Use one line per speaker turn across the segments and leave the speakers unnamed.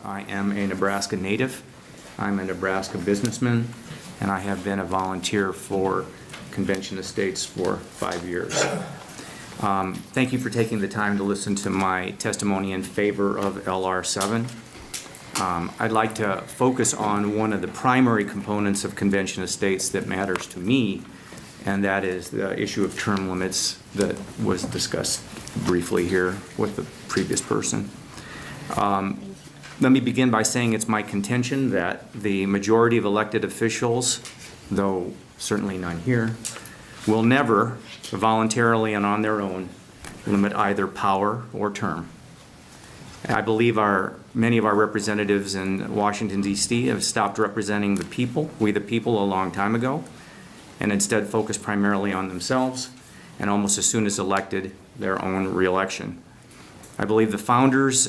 I am a Nebraska native. I'm a Nebraska businessman, and I have been a volunteer for Convention Estates for 5 years. Thank you for taking the time to listen to my testimony in favor of LR7. I'd like to focus on one of the primary components of Convention Estates that matters to me, and that is the issue of term limits that was discussed briefly here with the previous person. Let me begin by saying it's my contention that the majority of elected officials, though certainly none here, will never voluntarily and on their own limit either power or term. I believe many of our representatives in Washington, D.C. have stopped representing the people, we the people, a long time ago, and instead focus primarily on themselves and almost as soon as elected, their own reelection. I believe the founders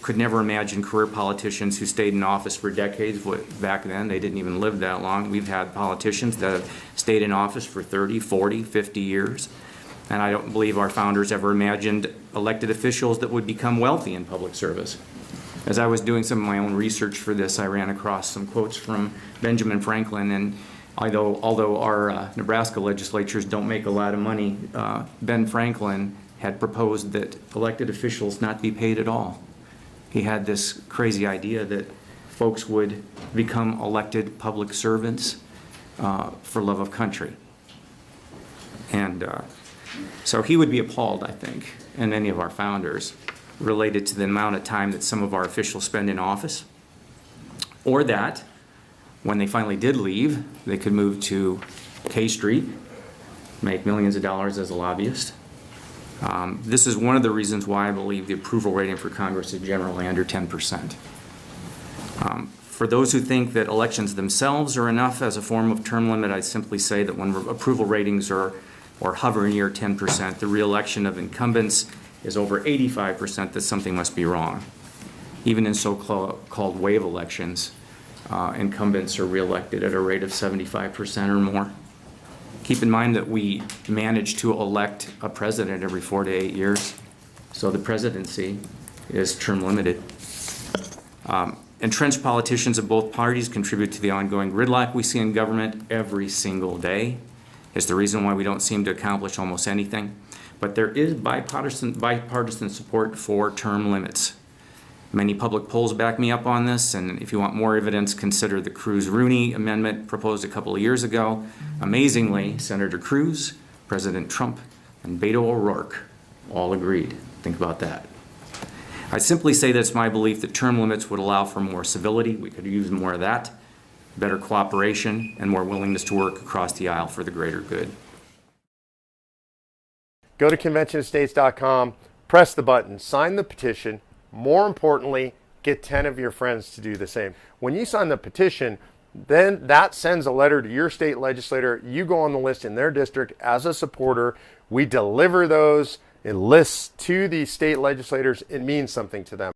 could never imagine career politicians who stayed in office for decades. Back then, they didn't even live that long. We've had politicians that have stayed in office for 30, 40, 50 years. And I don't believe our founders ever imagined elected officials that would become wealthy in public service. As I was doing some of my own research for this, I ran across some quotes from Benjamin Franklin, and although our Nebraska legislatures don't make a lot of money, Ben Franklin had proposed that elected officials not be paid at all. He had this crazy idea that folks would become elected public servants for love of country. And so he would be appalled, I think, and many of our founders, related to the amount of time that some of our officials spend in office, or that when they finally did leave, they could move to K Street, make millions of dollars as a lobbyist. This is one of the reasons why I believe the approval rating for Congress is generally under 10%. For those who think that elections themselves are enough as a form of term limit, I simply say that when approval ratings are hover near 10%, the re-election of incumbents is over 85%, that something must be wrong. Even in so-called wave elections, incumbents are re-elected at a rate of 75% or more. Keep in mind that we manage to elect a president every 4 to 8 years, so the presidency is term limited. Entrenched politicians of both parties contribute to the ongoing gridlock we see in government every single day. It's the reason why we don't seem to accomplish almost anything. But there is bipartisan support for term limits. Many public polls back me up on this, and if you want more evidence, consider the Cruz-Rooney amendment proposed a couple of years ago. Amazingly, Senator Cruz, President Trump, and Beto O'Rourke all agreed. Think about that. I simply say that it's my belief that term limits would allow for more civility. We could use more of that, better cooperation, and more willingness to work across the aisle for the greater good.
Go to conventionestates.com, press the button, sign the petition. More importantly, get 10 of your friends to do the same. When you sign the petition, then that sends a letter to your state legislator. You go on the list in their district as a supporter. We deliver those lists to the state legislators. It means something to them.